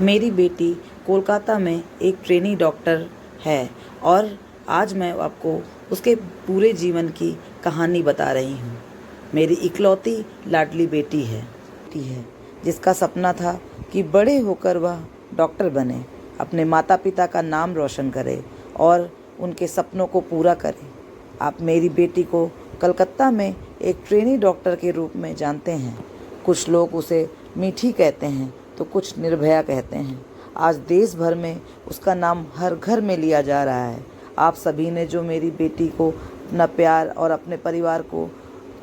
मेरी बेटी कोलकाता में एक ट्रेनी डॉक्टर है और आज मैं आपको उसके पूरे जीवन की कहानी बता रही हूँ। मेरी इकलौती लाडली बेटी है जिसका सपना था कि बड़े होकर वह डॉक्टर बने, अपने माता पिता का नाम रोशन करे और उनके सपनों को पूरा करे। आप मेरी बेटी को कलकत्ता में एक ट्रेनी डॉक्टर के रूप में जानते हैं। कुछ लोग उसे मीठी कहते हैं तो कुछ निर्भया कहते हैं। आज देश भर में उसका नाम हर घर में लिया जा रहा है। आप सभी ने जो मेरी बेटी को अपना प्यार और अपने परिवार को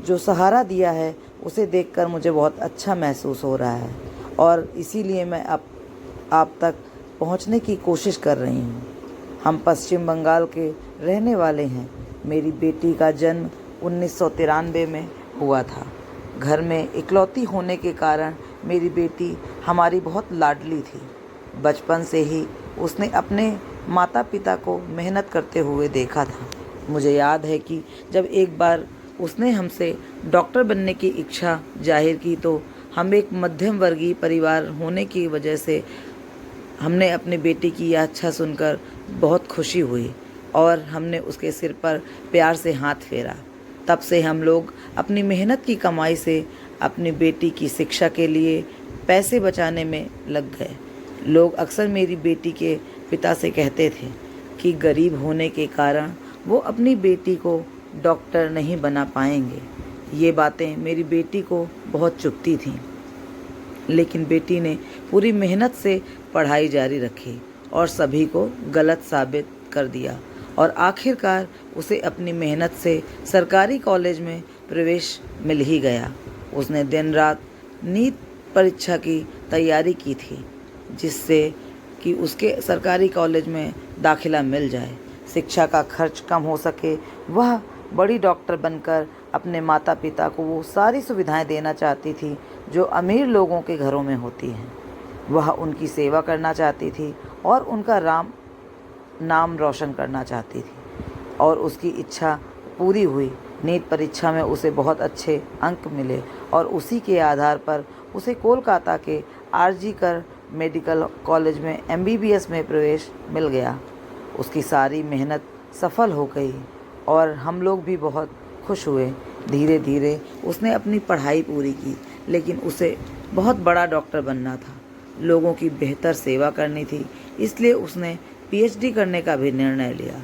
जो सहारा दिया है, उसे देखकर मुझे बहुत अच्छा महसूस हो रहा है और इसीलिए मैं आप तक पहुंचने की कोशिश कर रही हूं। हम पश्चिम बंगाल के रहने वाले हैं। मेरी बेटी का जन्म 1993 में हुआ था। घर में इकलौती होने के कारण मेरी बेटी हमारी बहुत लाडली थी। बचपन से ही उसने अपने माता पिता को मेहनत करते हुए देखा था। मुझे याद है कि जब एक बार उसने हमसे डॉक्टर बनने की इच्छा जाहिर की तो हम एक मध्यम वर्गीय परिवार होने की वजह से हमने अपनी बेटी की यह इच्छा सुनकर बहुत खुशी हुई और हमने उसके सिर पर प्यार से हाथ फेरा। तब से हम लोग अपनी मेहनत की कमाई से अपनी बेटी की शिक्षा के लिए पैसे बचाने में लग गए। लोग अक्सर मेरी बेटी के पिता से कहते थे कि गरीब होने के कारण वो अपनी बेटी को डॉक्टर नहीं बना पाएंगे। ये बातें मेरी बेटी को बहुत चुभती थीं, लेकिन बेटी ने पूरी मेहनत से पढ़ाई जारी रखी और सभी को गलत साबित कर दिया और आखिरकार उसे अपनी मेहनत से सरकारी कॉलेज में प्रवेश मिल ही गया। उसने दिन रात नीट परीक्षा की तैयारी की थी जिससे कि उसके सरकारी कॉलेज में दाखिला मिल जाए, शिक्षा का खर्च कम हो सके। वह बड़ी डॉक्टर बनकर अपने माता पिता को वो सारी सुविधाएं देना चाहती थी जो अमीर लोगों के घरों में होती हैं। वह उनकी सेवा करना चाहती थी और उनका नाम रोशन करना चाहती थी और उसकी इच्छा पूरी हुई। नीट परीक्षा में उसे बहुत अच्छे अंक मिले और उसी के आधार पर उसे कोलकाता के आरजी कर मेडिकल कॉलेज में MBBS में प्रवेश मिल गया। उसकी सारी मेहनत सफल हो गई और हम लोग भी बहुत खुश हुए। धीरे धीरे उसने अपनी पढ़ाई पूरी की, लेकिन उसे बहुत बड़ा डॉक्टर बनना था, लोगों की बेहतर सेवा करनी थी। इसलिए उसने PhD करने का भी निर्णय लिया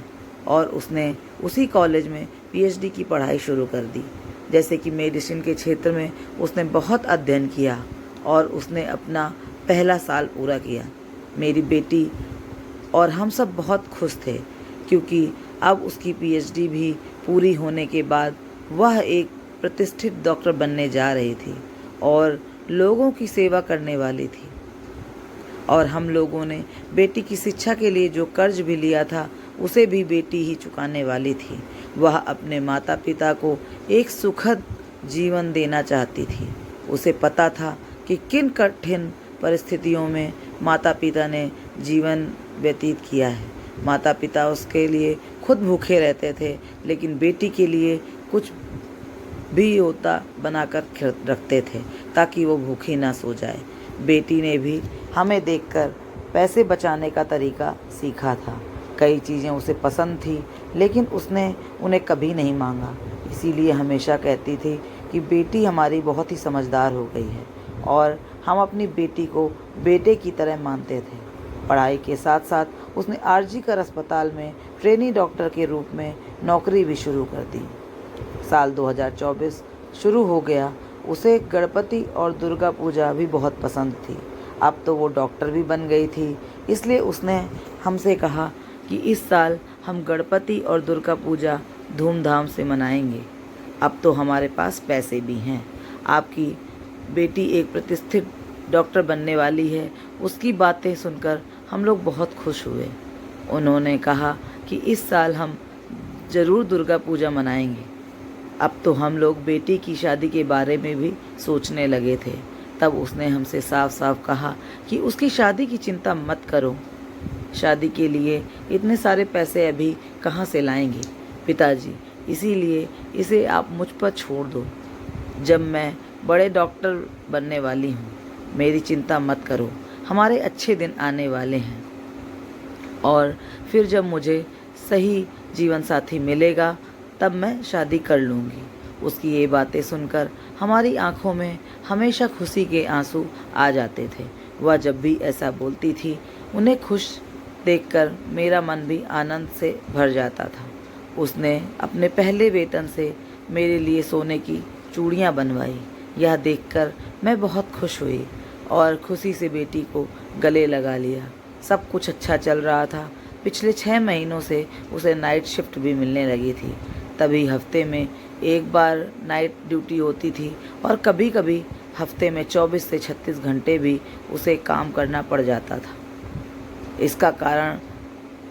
और उसने उसी कॉलेज में PhD की पढ़ाई शुरू कर दी। जैसे कि मेडिसिन के क्षेत्र में उसने बहुत अध्ययन किया और उसने अपना पहला साल पूरा किया। मेरी बेटी और हम सब बहुत खुश थे क्योंकि अब उसकी PhD भी पूरी होने के बाद वह एक प्रतिष्ठित डॉक्टर बनने जा रही थी और लोगों की सेवा करने वाली थी। और हम लोगों ने बेटी की शिक्षा के लिए जो कर्ज भी लिया था उसे भी बेटी ही चुकाने वाली थी। वह अपने माता पिता को एक सुखद जीवन देना चाहती थी। उसे पता था कि किन कठिन परिस्थितियों में माता पिता ने जीवन व्यतीत किया है। माता पिता उसके लिए खुद भूखे रहते थे, लेकिन बेटी के लिए कुछ भी होता बनाकर रखते थे ताकि वो भूखी ना सो जाए। बेटी ने भी हमें देखकर पैसे बचाने का तरीका सीखा था। कई चीज़ें उसे पसंद थी, लेकिन उसने उन्हें कभी नहीं मांगा। इसीलिए हमेशा कहती थी कि बेटी हमारी बहुत ही समझदार हो गई है और हम अपनी बेटी को बेटे की तरह मानते थे। पढ़ाई के साथ साथ उसने आरजी कर अस्पताल में ट्रेनी डॉक्टर के रूप में नौकरी भी शुरू कर दी। साल 2024 शुरू हो गया। उसे गणपति और दुर्गा पूजा भी बहुत पसंद थी। अब तो वो डॉक्टर भी बन गई थी, इसलिए उसने हमसे कहा कि इस साल हम गणपति और दुर्गा पूजा धूमधाम से मनाएंगे। अब तो हमारे पास पैसे भी हैं। आपकी बेटी एक प्रतिष्ठित डॉक्टर बनने वाली है। उसकी बातें सुनकर हम लोग बहुत खुश हुए। उन्होंने कहा कि इस साल हम ज़रूर दुर्गा पूजा मनाएंगे। अब तो हम लोग बेटी की शादी के बारे में भी सोचने लगे थे। तब उसने हमसे साफ साफ कहा कि उसकी शादी की चिंता मत करो, शादी के लिए इतने सारे पैसे अभी कहाँ से लाएंगे पिताजी, इसीलिए इसे आप मुझ पर छोड़ दो। जब मैं बड़े डॉक्टर बनने वाली हूँ, मेरी चिंता मत करो, हमारे अच्छे दिन आने वाले हैं और फिर जब मुझे सही जीवन साथी मिलेगा तब मैं शादी कर लूँगी। उसकी ये बातें सुनकर हमारी आंखों में हमेशा खुशी के आंसू आ जाते थे। वह जब भी ऐसा बोलती थी उन्हें खुश देखकर मेरा मन भी आनंद से भर जाता था। उसने अपने पहले वेतन से मेरे लिए सोने की चूड़ियाँ बनवाई। यह देखकर मैं बहुत खुश हुई और खुशी से बेटी को गले लगा लिया। सब कुछ अच्छा चल रहा था। पिछले 6 महीनों से उसे नाइट शिफ्ट भी मिलने लगी थी। तभी हफ्ते में एक बार नाइट ड्यूटी होती थी और कभी कभी हफ्ते में 24 से 36 घंटे भी उसे काम करना पड़ जाता था। इसका कारण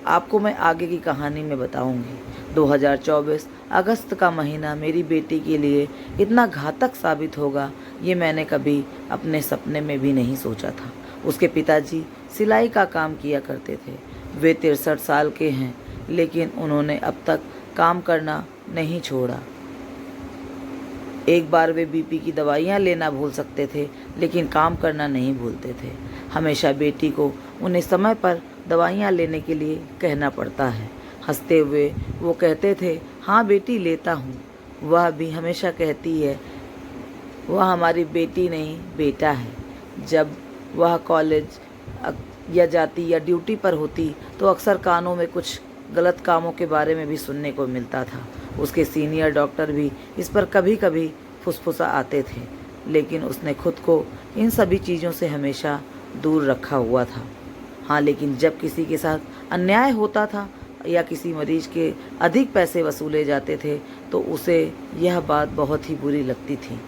आपको मैं आगे की कहानी में बताऊंगी। 2024 अगस्त का महीना मेरी बेटी के लिए इतना घातक साबित होगा ये मैंने कभी अपने सपने में भी नहीं सोचा था। उसके पिताजी सिलाई का काम किया करते थे। वे 63 साल के हैं लेकिन उन्होंने अब तक काम करना नहीं छोड़ा। एक बार वे बीपी की दवाइयाँ लेना भूल सकते थे लेकिन काम करना नहीं भूलते थे। हमेशा बेटी को उन्हें समय पर दवाइयाँ लेने के लिए कहना पड़ता है। हंसते हुए वो कहते थे, हाँ बेटी लेता हूँ। वह भी हमेशा कहती है वह हमारी बेटी नहीं बेटा है। जब वह कॉलेज या जाती या ड्यूटी पर होती तो अक्सर कानों में कुछ गलत कामों के बारे में भी सुनने को मिलता था। उसके सीनियर डॉक्टर भी इस पर कभी कभी फुसफुसा आते थे लेकिन उसने खुद को इन सभी चीज़ों से हमेशा दूर रखा हुआ था। हाँ, लेकिन जब किसी के साथ अन्याय होता था या किसी मरीज के अधिक पैसे वसूले जाते थे तो उसे यह बात बहुत ही बुरी लगती थी।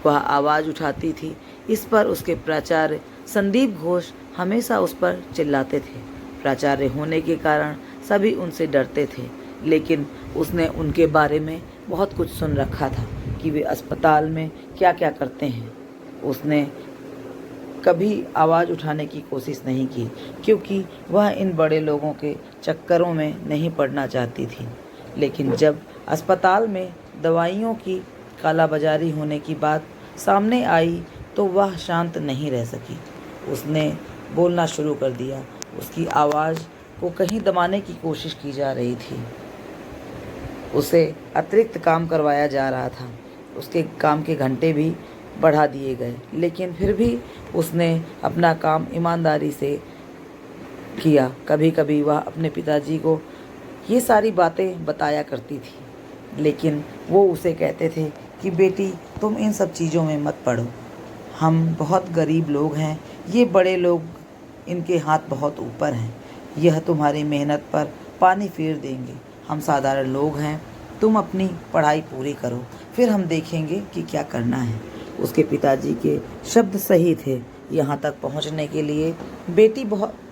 वह आवाज़ उठाती थी। इस पर उसके प्राचार्य संदीप घोष हमेशा उस पर चिल्लाते थे। प्राचार्य होने के कारण सभी उनसे डरते थे लेकिन उसने उनके बारे में बहुत कुछ सुन रखा था कि वे अस्पताल में क्या क्या करते हैं। उसने कभी आवाज़ उठाने की कोशिश नहीं की क्योंकि वह इन बड़े लोगों के चक्करों में नहीं पड़ना चाहती थी। लेकिन जब अस्पताल में दवाइयों की कालाबाजारी होने की बात सामने आई तो वह शांत नहीं रह सकी। उसने बोलना शुरू कर दिया। उसकी आवाज़ को कहीं दबाने की कोशिश की जा रही थी। उसे अतिरिक्त काम करवाया जा रहा था। उसके काम के घंटे भी बढ़ा दिए गए लेकिन फिर भी उसने अपना काम ईमानदारी से किया। कभी कभी वह अपने पिताजी को ये सारी बातें बताया करती थी लेकिन वो उसे कहते थे कि बेटी तुम इन सब चीज़ों में मत पड़ो। हम बहुत गरीब लोग हैं। ये बड़े लोग इनके हाथ बहुत ऊपर हैं। यह तुम्हारी मेहनत पर पानी फेर देंगे। हम साधारण लोग हैं। तुम अपनी पढ़ाई पूरी करो फिर हम देखेंगे कि क्या करना है। उसके पिताजी के शब्द सही थे। यहाँ तक पहुँचने के लिए बेटी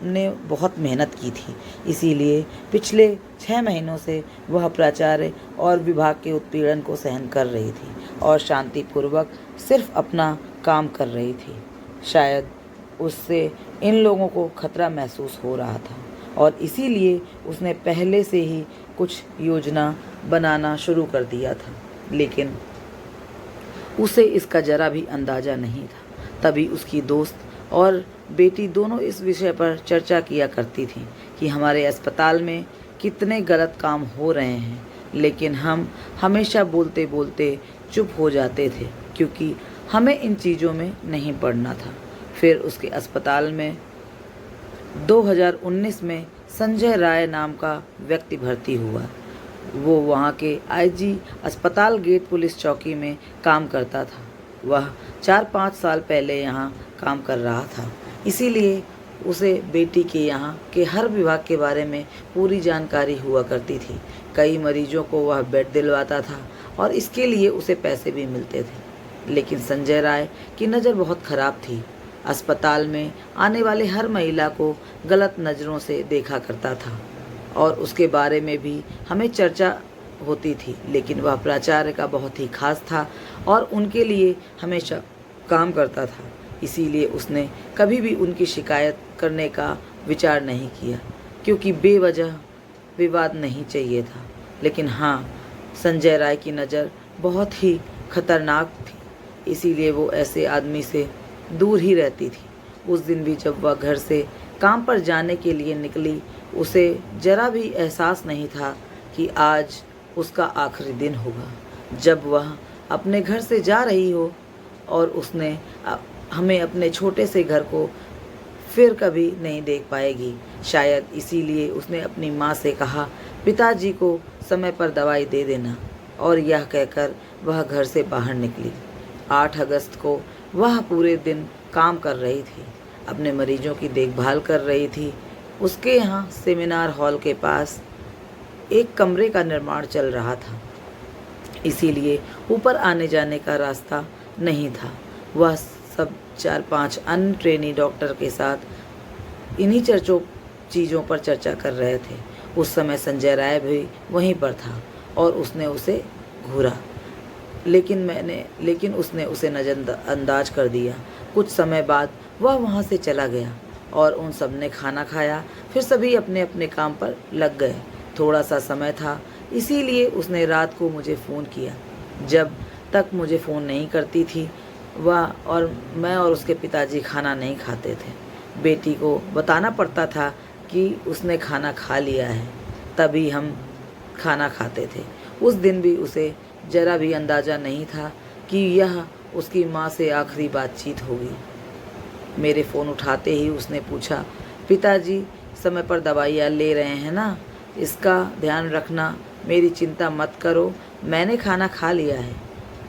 ने बहुत मेहनत की थी। इसीलिए पिछले 6 महीनों से वह प्राचार्य और विभाग के उत्पीड़न को सहन कर रही थी और शांतिपूर्वक सिर्फ अपना काम कर रही थी। शायद उससे इन लोगों को खतरा महसूस हो रहा था और इसीलिए उसने पहले से ही कुछ योजना बनाना शुरू कर दिया था लेकिन उसे इसका जरा भी अंदाज़ा नहीं था। तभी उसकी दोस्त और बेटी दोनों इस विषय पर चर्चा किया करती थी कि हमारे अस्पताल में कितने गलत काम हो रहे हैं लेकिन हम हमेशा बोलते बोलते चुप हो जाते थे क्योंकि हमें इन चीज़ों में नहीं पड़ना था। फिर उसके अस्पताल में 2019 में संजय राय नाम का व्यक्ति भर्ती हुआ। वो वहाँ के आईजी अस्पताल गेट पुलिस चौकी में काम करता था। वह 4-5 साल पहले यहाँ काम कर रहा था। इसीलिए उसे बेटी के यहाँ के हर विभाग के बारे में पूरी जानकारी हुआ करती थी। कई मरीजों को वह बेड दिलवाता था और इसके लिए उसे पैसे भी मिलते थे। लेकिन संजय राय की नज़र बहुत ख़राब थी। अस्पताल में आने वाले हर महिला को गलत नज़रों से देखा करता था और उसके बारे में भी हमें चर्चा होती थी। लेकिन वह प्राचार्य का बहुत ही खास था और उनके लिए हमेशा काम करता था। इसीलिए उसने कभी भी उनकी शिकायत करने का विचार नहीं किया क्योंकि बेवजह विवाद नहीं चाहिए था। लेकिन हाँ, संजय राय की नज़र बहुत ही खतरनाक थी। इसीलिए वो ऐसे आदमी से दूर ही रहती थी। उस दिन भी जब वह घर से काम पर जाने के लिए निकली, उसे जरा भी एहसास नहीं था कि आज उसका आखिरी दिन होगा। जब वह अपने घर से जा रही हो और उसने हमें अपने छोटे से घर को फिर कभी नहीं देख पाएगी। शायद इसीलिए उसने अपनी माँ से कहा, पिताजी को समय पर दवाई दे देना, और यह कहकर वह घर से बाहर निकली। 8 अगस्त को वह पूरे दिन काम कर रही थी, अपने मरीजों की देखभाल कर रही थी। उसके यहाँ सेमिनार हॉल के पास एक कमरे का निर्माण चल रहा था, इसीलिए ऊपर आने जाने का रास्ता नहीं था। वह सब 4-5 अन्य ट्रेनी डॉक्टर के साथ इन्हीं चीज़ों पर चर्चा कर रहे थे। उस समय संजय राय भी वहीं पर था और उसने उसे घूरा, लेकिन उसने उसे नज़रअंदाज कर दिया। कुछ समय बाद वह वहाँ से चला गया और उन सब ने खाना खाया। फिर सभी अपने अपने काम पर लग गए। थोड़ा सा समय था, इसीलिए उसने रात को मुझे फ़ोन किया। जब तक मुझे फ़ोन नहीं करती थी, वह और मैं और उसके पिताजी खाना नहीं खाते थे। बेटी को बताना पड़ता था कि उसने खाना खा लिया है, तभी हम खाना खाते थे। उस दिन भी उसे ज़रा भी अंदाज़ा नहीं था कि यह उसकी माँ से आखिरी बातचीत होगी। मेरे फ़ोन उठाते ही उसने पूछा, पिताजी समय पर दवाइयाँ ले रहे हैं ना? इसका ध्यान रखना, मेरी चिंता मत करो, मैंने खाना खा लिया है।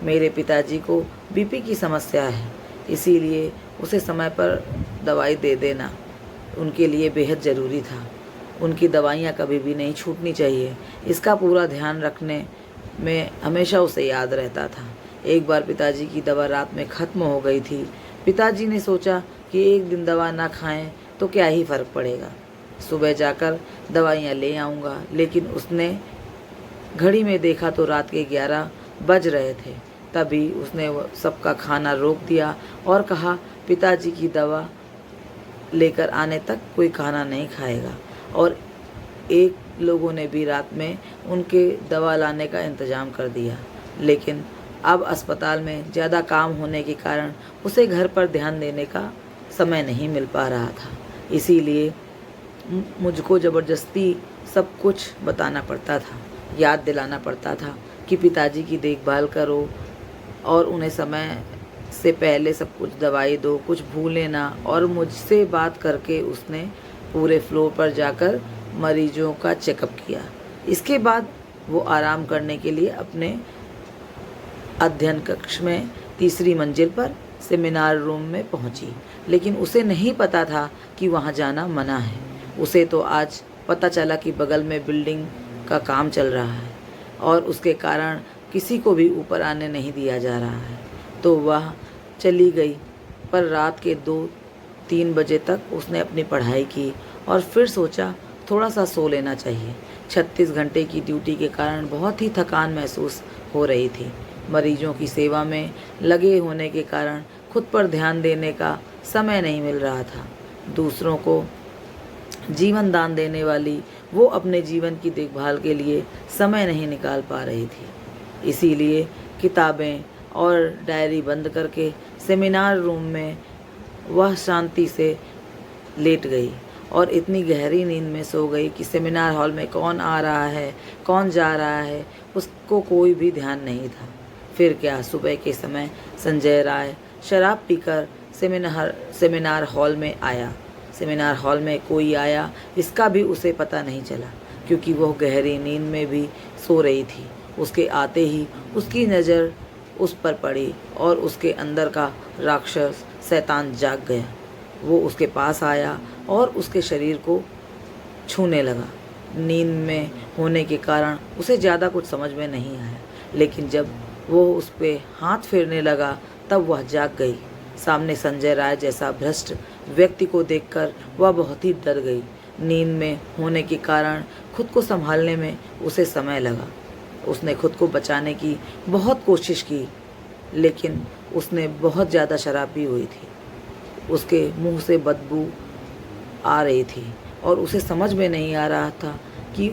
मेरे पिताजी को बीपी की समस्या है, इसीलिए उसे समय पर दवाई दे देना उनके लिए बेहद ज़रूरी था। उनकी दवाइयाँ कभी भी नहीं छूटनी चाहिए, इसका पूरा ध्यान रखने में हमेशा उसे याद रहता था। एक बार पिताजी की दवा रात में ख़त्म हो गई थी। पिताजी ने सोचा कि एक दिन दवा ना खाएं तो क्या ही फ़र्क पड़ेगा, सुबह जाकर दवाइयाँ ले आऊँगा। लेकिन उसने घड़ी में देखा तो रात के 11 बज रहे थे। तभी उसने सबका खाना रोक दिया और कहा, पिताजी की दवा लेकर आने तक कोई खाना नहीं खाएगा। और एक लोगों ने भी रात में उनके दवा लाने का इंतज़ाम कर दिया। लेकिन अब अस्पताल में ज़्यादा काम होने के कारण उसे घर पर ध्यान देने का समय नहीं मिल पा रहा था। इसीलिए मुझको ज़बरदस्ती सब कुछ बताना पड़ता था, याद दिलाना पड़ता था कि पिताजी की देखभाल करो और उन्हें समय से पहले सब कुछ दवाई दो, कुछ भूलें ना। और मुझसे बात करके उसने पूरे फ्लोर पर जाकर मरीजों का चेकअप किया। इसके बाद वो आराम करने के लिए अपने अध्ययन कक्ष में 3री मंजिल पर सेमिनार रूम में पहुंची। लेकिन उसे नहीं पता था कि वहां जाना मना है। उसे तो आज पता चला कि बगल में बिल्डिंग का काम चल रहा है और उसके कारण किसी को भी ऊपर आने नहीं दिया जा रहा है। तो वह चली गई, पर रात के 2-3 बजे तक उसने अपनी पढ़ाई की और फिर सोचा थोड़ा सा सो लेना चाहिए। 36 घंटे की ड्यूटी के कारण बहुत ही थकान महसूस हो रही थी। मरीजों की सेवा में लगे होने के कारण खुद पर ध्यान देने का समय नहीं मिल रहा था। दूसरों को जीवन दान देने वाली वो अपने जीवन की देखभाल के लिए समय नहीं निकाल पा रही थी। इसीलिए किताबें और डायरी बंद करके सेमिनार रूम में वह शांति से लेट गई और इतनी गहरी नींद में सो गई कि सेमिनार हॉल में कौन आ रहा है, कौन जा रहा है, उसको कोई भी ध्यान नहीं था। फिर क्या, सुबह के समय संजय राय शराब पीकर सेमिनार हॉल में आया। सेमिनार हॉल में कोई आया इसका भी उसे पता नहीं चला, क्योंकि वह गहरी नींद में भी सो रही थी। उसके आते ही उसकी नज़र उस पर पड़ी और उसके अंदर का राक्षस शैतान जाग गया। वो उसके पास आया और उसके शरीर को छूने लगा। नींद में होने के कारण उसे ज़्यादा कुछ समझ में नहीं आया, लेकिन जब वो उस पर हाथ फेरने लगा तब वह जाग गई। सामने संजय राय जैसा भ्रष्ट व्यक्ति को देखकर वह बहुत ही डर गई। नींद में होने के कारण खुद को संभालने में उसे समय लगा। उसने खुद को बचाने की बहुत कोशिश की, लेकिन उसने बहुत ज़्यादा शराब पी हुई थी। उसके मुंह से बदबू आ रही थी और उसे समझ में नहीं आ रहा था कि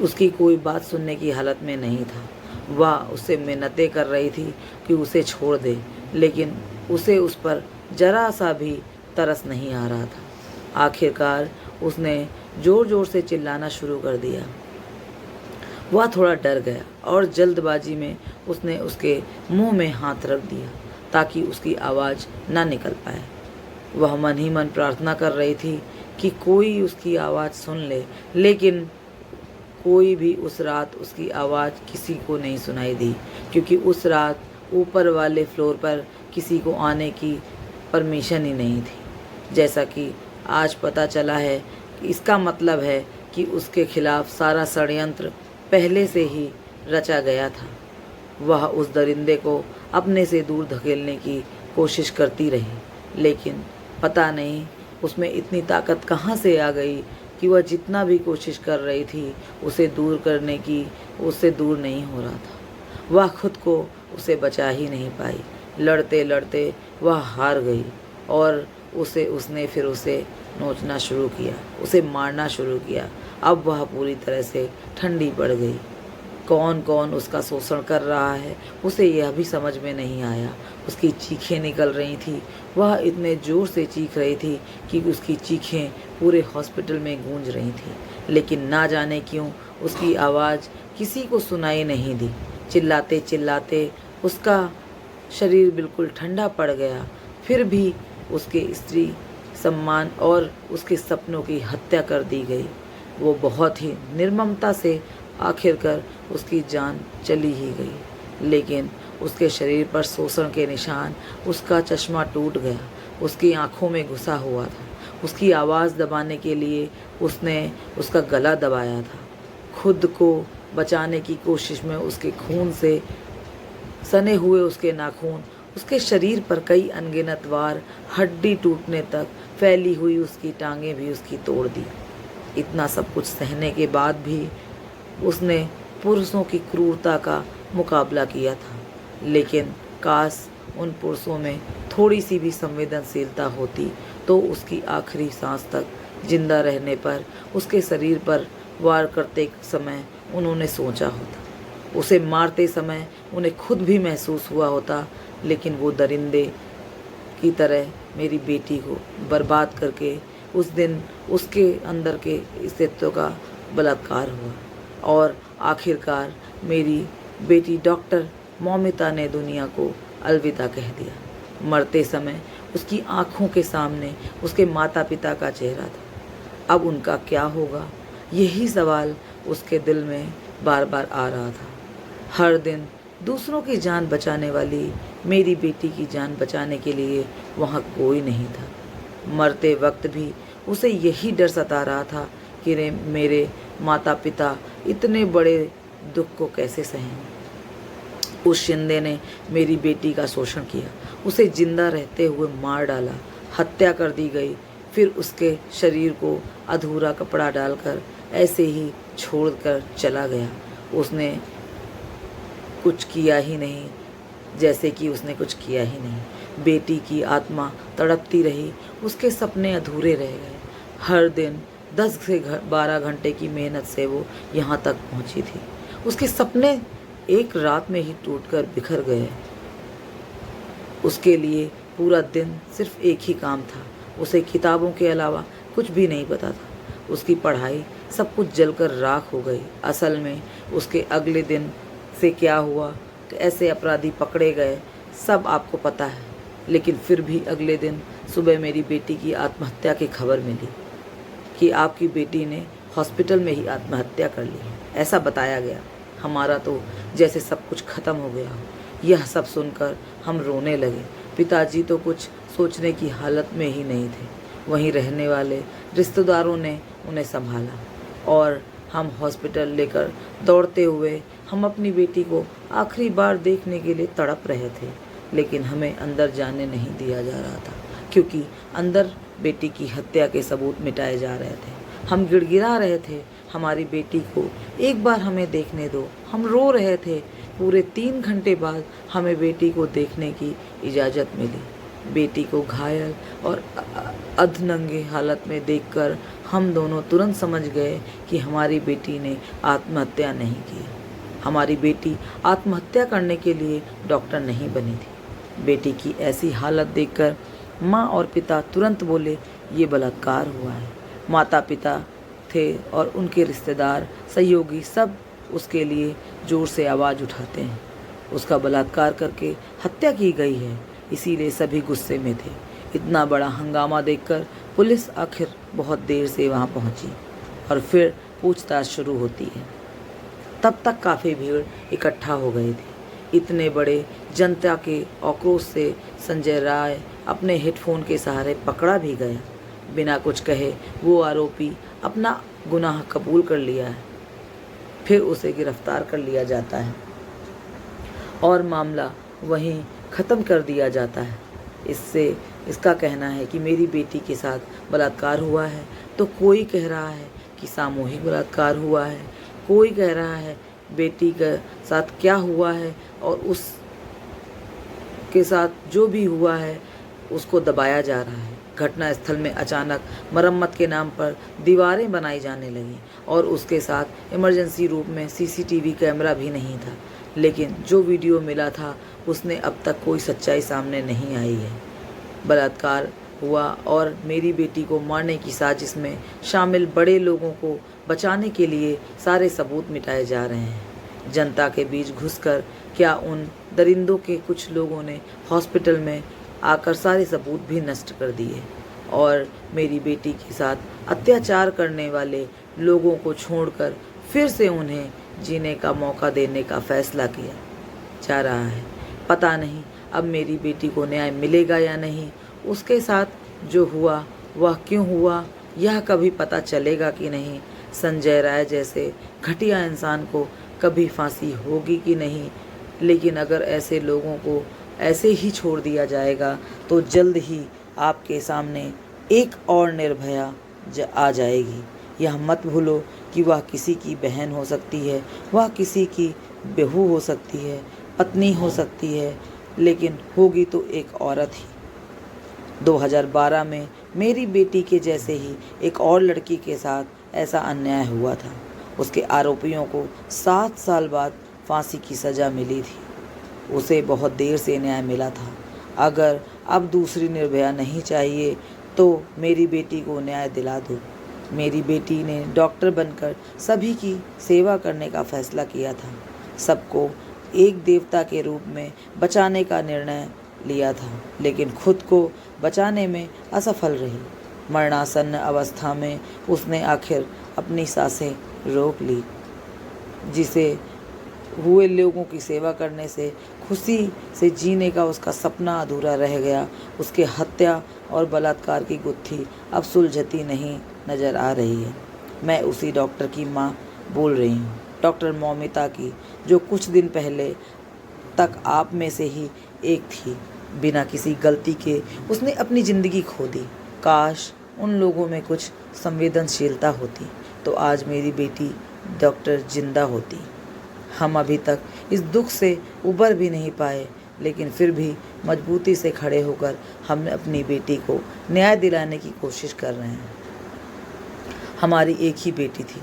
उसकी कोई बात सुनने की हालत में नहीं था। वह उससे मिन्नतें कर रही थी कि उसे छोड़ दे, लेकिन उसे उस पर जरा सा भी तरस नहीं आ रहा था। आखिरकार उसने ज़ोर ज़ोर से चिल्लाना शुरू कर दिया। वह थोड़ा डर गया और जल्दबाजी में उसने उसके मुंह में हाथ रख दिया ताकि उसकी आवाज़ ना निकल पाए। वह मन ही मन प्रार्थना कर रही थी कि कोई उसकी आवाज़ सुन ले, लेकिन कोई भी उस रात उसकी आवाज़ किसी को नहीं सुनाई दी, क्योंकि उस रात ऊपर वाले फ्लोर पर किसी को आने की परमिशन ही नहीं थी। जैसा कि आज पता चला है, इसका मतलब है कि उसके खिलाफ सारा षड्यंत्र पहले से ही रचा गया था। वह उस दरिंदे को अपने से दूर धकेलने की कोशिश करती रही, लेकिन पता नहीं उसमें इतनी ताकत कहाँ से आ गई कि वह जितना भी कोशिश कर रही थी उसे दूर करने की, उससे दूर नहीं हो रहा था। वह खुद को उसे बचा ही नहीं पाई। लड़ते लड़ते वह हार गई और उसने फिर उसे नोचना शुरू किया, उसे मारना शुरू किया। अब वह पूरी तरह से ठंडी पड़ गई। कौन कौन उसका शोषण कर रहा है उसे यह भी समझ में नहीं आया। उसकी चीखें निकल रही थी। वह इतने ज़ोर से चीख रही थी कि उसकी चीखें पूरे हॉस्पिटल में गूंज रही थी, लेकिन ना जाने क्यों उसकी आवाज़ किसी को सुनाई नहीं दी। चिल्लाते चिल्लाते उसका शरीर बिल्कुल ठंडा पड़ गया। फिर भी उसके स्त्री सम्मान और उसके सपनों की हत्या कर दी गई। वो बहुत ही निर्ममता से आखिरकार उसकी जान चली ही गई, लेकिन उसके शरीर पर शोषण के निशान, उसका चश्मा टूट गया, उसकी आंखों में घुसा हुआ था। उसकी आवाज़ दबाने के लिए उसने उसका गला दबाया था। खुद को बचाने की कोशिश में उसके खून से सने हुए उसके नाखून, उसके शरीर पर कई अनगिनत वार, हड्डी टूटने तक फैली हुई उसकी टांगें भी उसकी तोड़ दी। इतना सब कुछ सहने के बाद भी उसने पुरुषों की क्रूरता का मुकाबला किया था, लेकिन काश उन पुरुषों में थोड़ी सी भी संवेदनशीलता होती तो उसकी आखिरी सांस तक जिंदा रहने पर उसके शरीर पर वार करते समय उन्होंने सोचा होता। उसे मारते समय उन्हें खुद भी महसूस हुआ होता, लेकिन वो दरिंदे की तरह मेरी बेटी को बर्बाद करके उस दिन उसके अंदर के अस्तित्व का बलात्कार हुआ और आखिरकार मेरी बेटी डॉक्टर मौमिता ने दुनिया को अलविदा कह दिया। मरते समय उसकी आंखों के सामने उसके माता पिता का चेहरा था। अब उनका क्या होगा, यही सवाल उसके दिल में बार बार आ रहा था। हर दिन दूसरों की जान बचाने वाली मेरी बेटी की जान बचाने के लिए वहाँ कोई नहीं था। मरते वक्त भी उसे यही डर सता रहा था कि मेरे माता पिता इतने बड़े दुख को कैसे सहेंगे। उस शिंदे ने मेरी बेटी का शोषण किया, उसे जिंदा रहते हुए मार डाला, हत्या कर दी गई। फिर उसके शरीर को अधूरा कपड़ा डालकर ऐसे ही छोड़कर चला गया। उसने कुछ किया ही नहीं, जैसे कि उसने कुछ किया ही नहीं। बेटी की आत्मा तड़पती रही, उसके सपने अधूरे रह गए। हर दिन 10 से 12 घंटे की मेहनत से वो यहाँ तक पहुँची थी। उसके सपने एक रात में ही टूटकर बिखर गए। उसके लिए पूरा दिन सिर्फ एक ही काम था, उसे किताबों के अलावा कुछ भी नहीं पता था। उसकी पढ़ाई सब कुछ जलकर राख हो गई। असल में उसके अगले दिन से क्या हुआ, ऐसे अपराधी पकड़े गए, सब आपको पता है। लेकिन फिर भी अगले दिन सुबह मेरी बेटी की आत्महत्या की खबर मिली कि आपकी बेटी ने हॉस्पिटल में ही आत्महत्या कर ली है, ऐसा बताया गया। हमारा तो जैसे सब कुछ ख़त्म हो गया हो। यह सब सुनकर हम रोने लगे। पिताजी तो कुछ सोचने की हालत में ही नहीं थे। वहीं रहने वाले रिश्तेदारों ने उन्हें संभाला और हम हॉस्पिटल लेकर दौड़ते हुए हम अपनी बेटी को आखिरी बार देखने के लिए तड़प रहे थे, लेकिन हमें अंदर जाने नहीं दिया जा रहा था, क्योंकि अंदर बेटी की हत्या के सबूत मिटाए जा रहे थे। हम गिड़गिड़ा रहे थे, हमारी बेटी को एक बार हमें देखने दो। हम रो रहे थे। पूरे 3 घंटे बाद हमें बेटी को देखने की इजाज़त मिली। बेटी को घायल और अधनंगे हालत में देखकर हम दोनों तुरंत समझ गए कि हमारी बेटी ने आत्महत्या नहीं की। हमारी बेटी आत्महत्या करने के लिए डॉक्टर नहीं बनी थी। बेटी की ऐसी हालत देखकर माँ और पिता तुरंत बोले, ये बलात्कार हुआ है। माता पिता थे और उनके रिश्तेदार, सहयोगी सब उसके लिए ज़ोर से आवाज़ उठाते हैं। उसका बलात्कार करके हत्या की गई है, इसीलिए सभी गुस्से में थे। इतना बड़ा हंगामा देखकर पुलिस आखिर बहुत देर से वहाँ पहुँची और फिर पूछताछ शुरू होती है। तब तक काफ़ी भीड़ इकट्ठा हो गई थी। इतने बड़े जनता के आक्रोश से संजय राय अपने हेडफोन के सहारे पकड़ा भी गया। बिना कुछ कहे वो आरोपी अपना गुनाह कबूल कर लिया है। फिर उसे गिरफ्तार कर लिया जाता है और मामला वहीं ख़त्म कर दिया जाता है। इसका कहना है कि मेरी बेटी के साथ बलात्कार हुआ है, तो कोई कह रहा है कि सामूहिक बलात्कार हुआ है, कोई कह रहा है बेटी के साथ क्या हुआ है और उस के साथ जो भी हुआ है उसको दबाया जा रहा है। घटना स्थल में अचानक मरम्मत के नाम पर दीवारें बनाई जाने लगी और उसके साथ इमरजेंसी रूम में सीसीटीवी कैमरा भी नहीं था। लेकिन जो वीडियो मिला था उसने अब तक कोई सच्चाई सामने नहीं आई है। बलात्कार हुआ और मेरी बेटी को मारने की साजिश में शामिल बड़े लोगों को बचाने के लिए सारे सबूत मिटाए जा रहे हैं। जनता के बीच घुसकर क्या उन दरिंदों के कुछ लोगों ने हॉस्पिटल में आकर सारे सबूत भी नष्ट कर दिए और मेरी बेटी के साथ अत्याचार करने वाले लोगों को छोड़कर फिर से उन्हें जीने का मौका देने का फैसला किया जा रहा है। पता नहीं अब मेरी बेटी को न्याय मिलेगा या नहीं। उसके साथ जो हुआ वह क्यों हुआ, यह कभी पता चलेगा कि नहीं। संजय राय जैसे घटिया इंसान को कभी फांसी होगी कि नहीं। लेकिन अगर ऐसे लोगों को ऐसे ही छोड़ दिया जाएगा तो जल्द ही आपके सामने एक और निर्भया आ जाएगी। यह मत भूलो कि वह किसी की बहन हो सकती है, वह किसी की बहू हो सकती है, पत्नी हो सकती है, लेकिन होगी तो एक औरत ही। 2012 में मेरी बेटी के जैसे ही एक और लड़की के साथ ऐसा अन्याय हुआ था। उसके आरोपियों को 7 साल बाद फांसी की सज़ा मिली थी। उसे बहुत देर से न्याय मिला था। अगर अब दूसरी निर्भया नहीं चाहिए तो मेरी बेटी को न्याय दिला दो। मेरी बेटी ने डॉक्टर बनकर सभी की सेवा करने का फैसला किया था। सबको एक देवता के रूप में बचाने का निर्णय लिया था, लेकिन खुद को बचाने में असफल रही। मरणासन्न अवस्था में उसने आखिर अपनी सांसें रोक ली। जिसे हुए लोगों की सेवा करने से खुशी से जीने का उसका सपना अधूरा रह गया। उसके हत्या और बलात्कार की गुत्थी अब सुलझती नहीं नज़र आ रही है। मैं उसी डॉक्टर की माँ बोल रही हूँ, डॉक्टर मौमिता की, जो कुछ दिन पहले तक आप में से ही एक थी। बिना किसी गलती के उसने अपनी ज़िंदगी खो दी। काश उन लोगों में कुछ संवेदनशीलता होती तो आज मेरी बेटी डॉक्टर जिंदा होती। हम अभी तक इस दुख से उबर भी नहीं पाए, लेकिन फिर भी मजबूती से खड़े होकर हम अपनी बेटी को न्याय दिलाने की कोशिश कर रहे हैं। हमारी एक ही बेटी थी,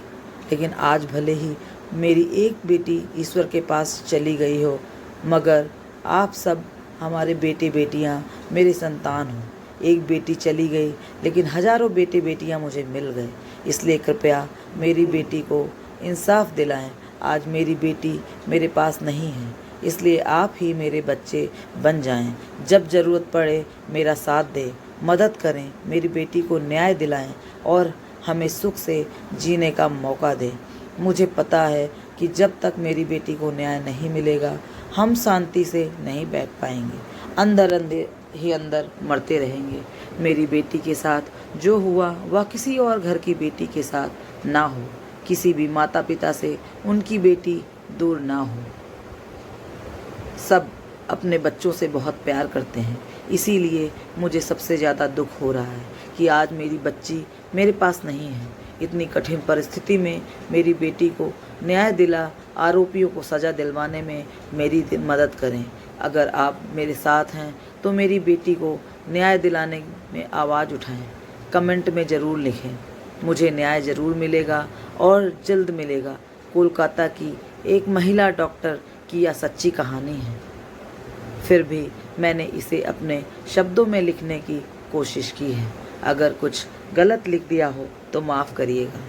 लेकिन आज भले ही मेरी एक बेटी ईश्वर के पास चली गई हो, मगर आप सब हमारे बेटे बेटियां मेरे संतान हो। एक बेटी चली गई, लेकिन हजारों बेटे बेटियां मुझे मिल गए। इसलिए कृपया मेरी बेटी को इंसाफ दिलाएं। आज मेरी बेटी मेरे पास नहीं है, इसलिए आप ही मेरे बच्चे बन जाएं। जब ज़रूरत पड़े मेरा साथ दें, मदद करें, मेरी बेटी को न्याय दिलाएं और हमें सुख से जीने का मौका दें। मुझे पता है कि जब तक मेरी बेटी को न्याय नहीं मिलेगा हम शांति से नहीं बैठ पाएंगे, अंदर अंदर मरते रहेंगे। मेरी बेटी के साथ जो हुआ वह किसी और घर की बेटी के साथ ना हो। किसी भी माता पिता से उनकी बेटी दूर ना हो। सब अपने बच्चों से बहुत प्यार करते हैं, इसीलिए मुझे सबसे ज़्यादा दुख हो रहा है कि आज मेरी बच्ची मेरे पास नहीं है। इतनी कठिन परिस्थिति में मेरी बेटी को न्याय दिला, आरोपियों को सज़ा दिलवाने में मेरी मदद करें। अगर आप मेरे साथ हैं तो मेरी बेटी को न्याय दिलाने में आवाज़ उठाएं। कमेंट में ज़रूर लिखें, मुझे न्याय ज़रूर मिलेगा और जल्द मिलेगा। कोलकाता की एक महिला डॉक्टर की यह सच्ची कहानी है। फिर भी मैंने इसे अपने शब्दों में लिखने की कोशिश की है। अगर कुछ गलत लिख दिया हो तो माफ़ करिएगा।